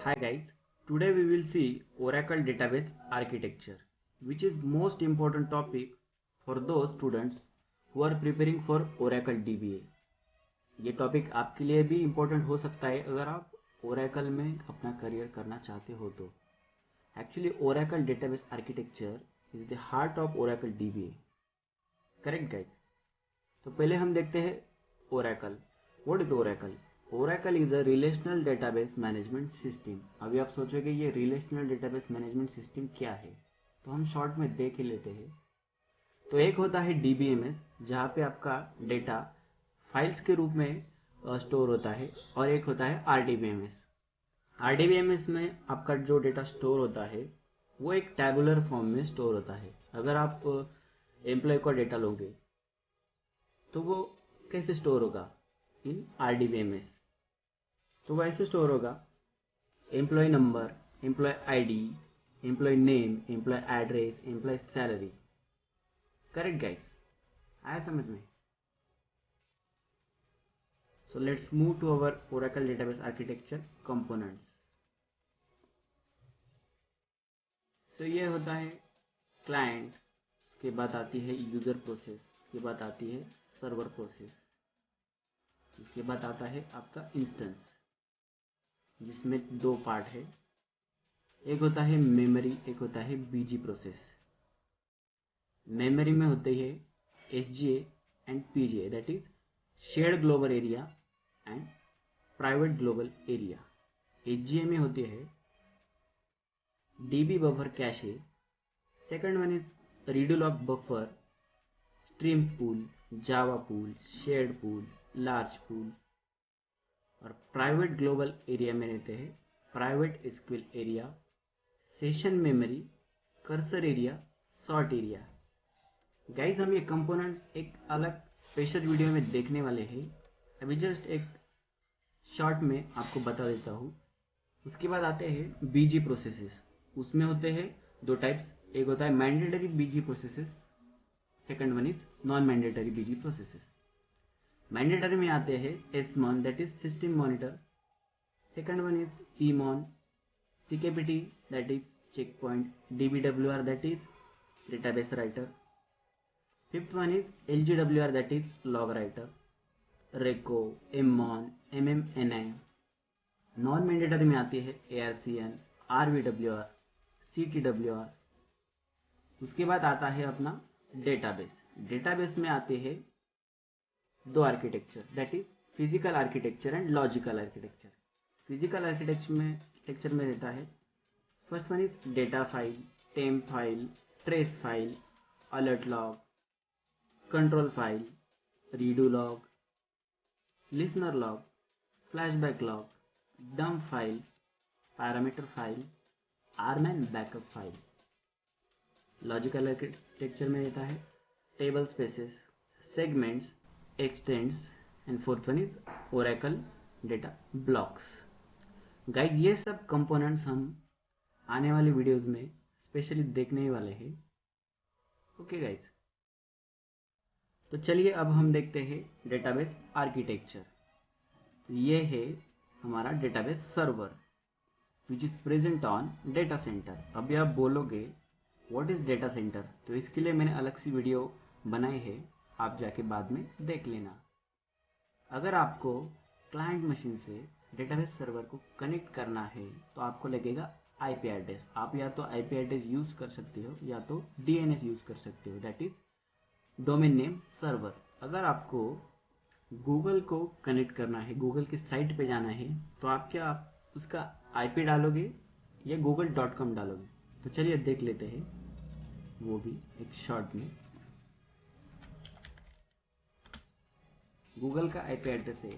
Hi guys, today we will see Oracle database architecture, which is most important topic for those students who are preparing for Oracle DBA. ये topic आपके लिए भी important हो सकता है अगर आप Oracle में अपना करियर करना चाहते हो तो. Actually, Oracle database architecture is the heart of Oracle DBA. Correct guys? तो पहले हम देखते हैं Oracle. What is Oracle? Oracle is a relational database management system. अभी आप सोचोगे ये relational database management system क्या है, तो हम शॉर्ट में देख ही लेते हैं. तो एक होता है DBMS जहाँ पे आपका डेटा फाइल्स के रूप में स्टोर होता है, और एक होता है RDBMS. RDBMS में आपका जो डेटा स्टोर होता है वो एक टैबुलर फॉर्म में स्टोर होता है. अगर आप एम्प्लॉय का डेटा लोगे तो वो कैसे स्टोर होगा इन RDBMS. तो वैसे स्टोर होगा employee number, employee ID, employee name, employee address, employee salary. Correct guys? आया समझ में? So let's move to our Oracle database architecture components. तो ये होता है क्लाइंट, उसके बाद आती है यूजर प्रोसेस, उसके बाद आती है सर्वर प्रोसेस, उसके बाद आता है आपका इंस्टेंस, जिसमें दो पार्ट है. एक होता है मेमोरी, एक होता है बीजी प्रोसेस. मेमोरी में होते हैं SGA and PGA, that is shared global area and private global area. SGA में होते हैं DB buffer cache, second one is redo log buffer, streams pool, java pool, shared pool, large pool. और private global area में रहते हैं private SQL area, session memory, cursor area, sort area. Guys हम ये components एक अलग स्पेशल वीडियो में देखने वाले हैं. अभी जस्ट एक शॉर्ट में आपको बता देता हूँ. उसके बाद आते हैं बीजी प्रोसेसेस. उसमें होते हैं दो टाइप्स. एक होता है mandatory BG processes, second one is non mandatory BG processes. Mandatory में आते हैं SMON, that is system monitor, second one is PMON, CKPT, that is check point, DBWR, that is database writer, fifth one is LGWR, that is log writer, reco, MMON, MMNI. Non mandatory में आती है ARCN, RVWR, CTWR. उसके बाद आता है अपना database. Database में आते हैं दो architecture, that is physical architecture and logical architecture. Physical architecture में रहता है first one is data file, temp file, trace file, alert log, control file, redo log, listener log, flashback log, dump file, parameter file, RMAN backup file. Logical architecture में रहता है table spaces, segments, extends, and fourth one is Oracle data blocks. Guys ये सब components हम आने वाले videos में specially देखने ही वाले हैं. ओके गाइज, तो चलिए अब हम देखते हैं डेटाबेस आर्किटेक्चर. ये है हमारा database server which is present on data centre. अभी आप बोलोगे व्हाट इज डेटा सेंटर, तो इसके लिए मैंने अलग सी वीडियो बनाई है, आप जाके बाद में देख लेना. अगर आपको क्लाइंट मशीन से डेटाबेस सर्वर को कनेक्ट करना है तो आपको लगेगा IP एड्रेस. आप या तो IP एड्रेस यूज कर सकते हो या तो DNS यूज कर सकते हो, that is domain name server. अगर आपको गूगल को कनेक्ट करना है, गूगल की साइट पे जाना है, तो आप क्या उसका IP डालोगे या google.com डालोगे. तो चलिए देख लेते हैं वो भी एक शॉर्ट में. गूगल का IP एड्रेस है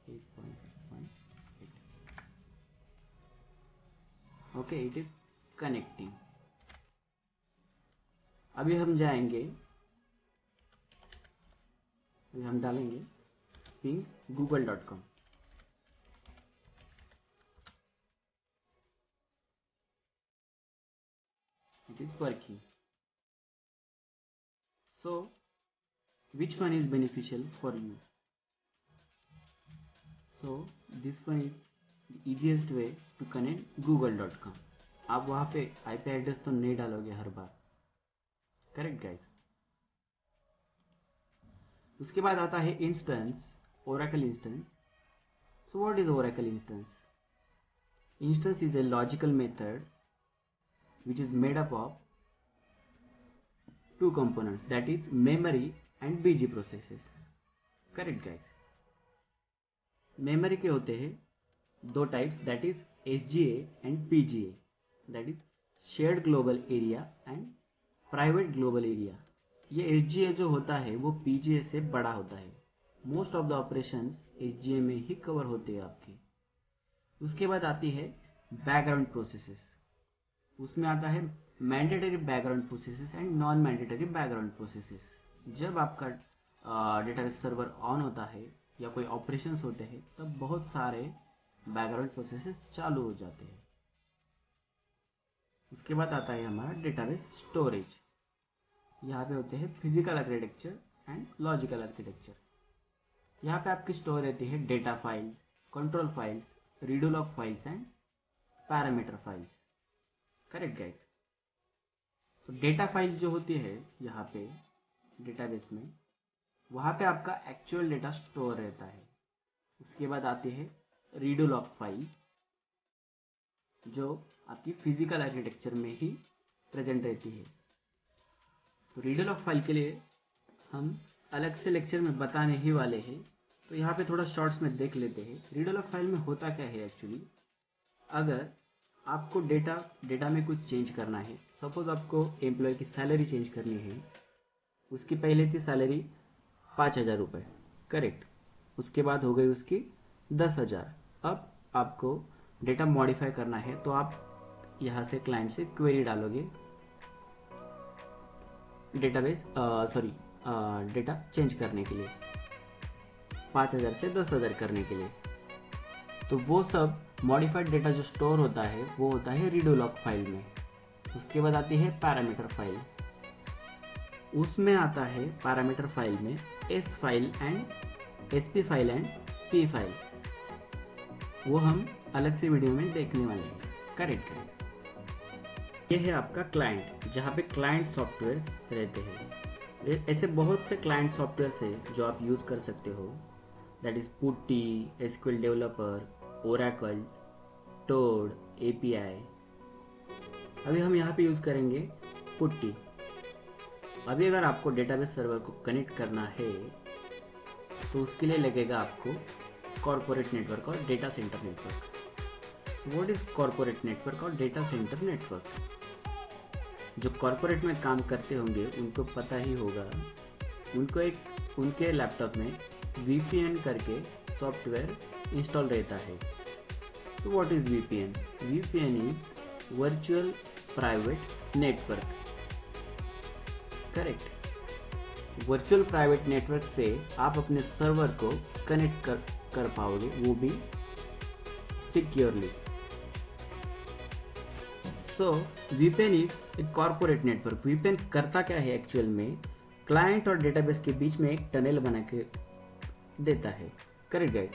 8.6.8. Okay, it is connecting. अभी हम जाएंगे, अभी हम डालेंगे ping google.com. it is working. So which one is beneficial for you? So this one is easiest way to connect google.com. आप वहाँ पे IP एड्रेस तो नहीं डालोगे हर बार, करेक्ट गाइस। उसके बाद आता है instance, Oracle instance. So what is Oracle instance? Instance is a logical method which is made up of two components, that is memory and BG processes, correct guys। memory के होते हैं दो types, that is SGA and PGA, that is shared global area and private global area। ये SGA जो होता है वो PGA से बड़ा होता है। Most of the operations SGA में ही कवर होते हैं आपके। उसके बाद आती है बैकग्राउंड प्रोसेसेस। उसमें आता है mandatory background processes and non mandatory background processes. जब आपका डेटाबेस सर्वर ऑन होता है या कोई ऑपरेशंस होते हैं तब बहुत सारे बैकग्राउंड प्रोसेसेस चालू हो जाते हैं। उसके बाद आता है हमारा डेटाबेस स्टोरेज। यहाँ पे होते हैं physical architecture and logical architecture. यहाँ पे आपकी स्टोर रहती है data files, control files, redo log files and parameter files, correct guys. तो डेटा फाइल्स जो होती है यहाँ पे डेटाबेस में, वहाँ पे आपका एक्चुअल डेटा स्टोर रहता है। उसके बाद आती है रीडू लॉग फाइल जो आपकी फिजिकल आर्किटेक्चर में ही प्रेजेंट रहती है। तो रीडू लॉग फाइल के लिए हम अलग से लेक्चर में बताने ही वाले हैं, तो यहाँ पे थोड़ा शॉर्ट्स में देख लेते हैं। रीडू लॉग फाइल में होता क्या है एक्चुअली, अगर आपको डेटा में कुछ चेंज करना है, सपोज आपको एम्प्लॉय की सैलरी चेंज करनी है, उसकी पहले थी सैलरी 5,000 रुपये, करेक्ट। उसके बाद हो गई उसकी 10,000। अब आपको डेटा मॉडिफाई करना है तो आप यहाँ से क्लाइंट से क्वेरी डालोगे डेटा चेंज करने के लिए, 5,000 से 10,000 करने के लिए। तो वो सब मॉडिफाइड डेटा जो स्टोर होता है वो होता है रीडू लॉग फाइल में। उसके बाद आती है पैरामीटर फाइल। उसमें आता है पैरामीटर फाइल में S file and SP file and P file. वो हम अलग से वीडियो में देखने वाले हैं, करेक्ट है। ये है आपका क्लाइंट, जहाँ पे क्लाइंट सॉफ्टवेयर्स रहते हैं। ऐसे बहुत से क्लाइंट सॉफ्टवेयर्स है जो आप यूज़ कर सकते हो, that is putty, SQL developer, Oracle, Toad, API। अभी हम यहाँ पे यूज़ करेंगे पुट्टी। अभी अगर आपको डेटाबेस सर्वर को कनेक्ट करना है तो उसके लिए लगेगा आपको कॉर्पोरेट नेटवर्क और data centre network. What is corporate network और डेटा सेंटर नेटवर्क? जो कॉर्पोरेट में काम करते होंगे उनको पता ही होगा, उनके लैपटॉप में VPN करके सॉफ्टवेयर इंस्टॉल रहता है। तो what is VPN? VPN is virtual private network, correct. Virtual private network से आप अपने सर्वर को कनेक्ट कर पाओगे, वो भी securely. So VPN is a corporate network. VPN करता क्या है एक्चुअल में, क्लाइंट और डेटाबेस के बीच में एक टनल बना के देता है, करेक्ट गाइस।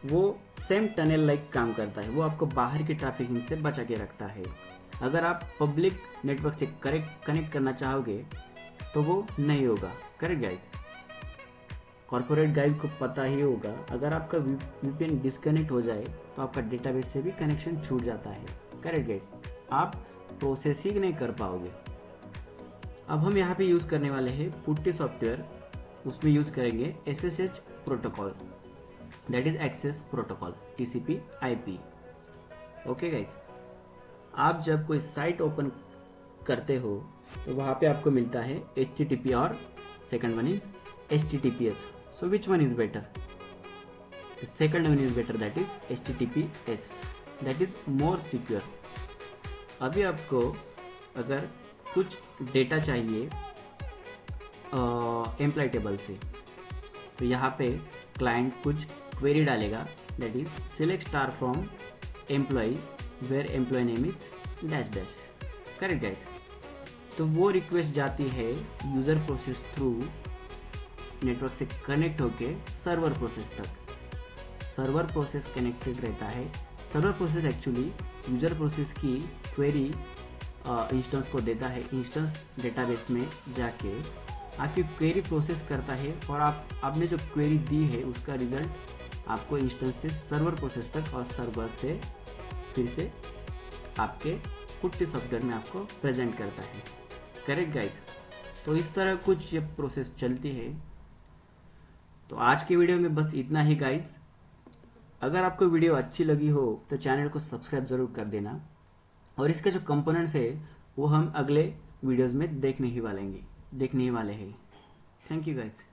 वो सेम टनल लाइक काम करता है, वो आपको बाहर की ट्रैफिकिंग से बचा के रखता है। अगर आप पब्लिक नेटवर्क से कनेक्ट करना चाहोगे तो वो नहीं होगा, करेक्ट गाइस। कॉर्पोरेट गाइड को पता ही होगा, अगर आपका VPN डिस्कनेक्ट हो जाए तो आपका डेटाबेस से भी कनेक्शन छूट जाता है, करेक्ट गाइस। आप प्रोसेस ही नहीं कर पाओगे। अब हम यहाँ पे यूज़ करने वाले हैं पुट्टी सॉफ्टवेयर। उसमें यूज़ करेंगे SSH protocol, that is access protocol, TCP/IP। Okay guys, आप जब कोई साइट ओपन करते हो तो वहाँ पे आपको मिलता है HTTP और second one is HTTPS। So which one is better? The second one is better, that is HTTPS, that is more secure। अभी आपको अगर कुछ डेटा चाहिए एम्प्लॉय टेबल से, तो यहाँ पे क्लाइंट कुछ क्वेरी डालेगा, that is select star from employee where employee name is dash dash, correct guys. तो वो रिक्वेस्ट जाती है यूज़र प्रोसेस थ्रू नेटवर्क से कनेक्ट होके सर्वर प्रोसेस तक। सर्वर प्रोसेस कनेक्टेड रहता है। Server process actually user process की क्वेरी इंस्टेंस को देता है। इंस्टेंस डेटाबेस में जाके आपकी क्वेरी प्रोसेस करता है और आपने जो क्वेरी दी है उसका रिजल्ट आपको इंस्टेंस से सर्वर प्रोसेस तक और सर्वर से फिर से आपके पुट्टी सॉफ्टवेयर में आपको प्रेजेंट करता है। Correct guys? तो इस तरह कुछ ये प्रोसेस चलती है। तो आज के वीडियो में बस इतना ही गाइस। अगर आपको वीडियो अच्छी लगी हो तो चैनल को सब्सक्राइब जरूर कर देना, और इसके जो कंपोनेंट्स है वो हम अगले वीडियोस में देखने ही वाले हैं। Thank you guys.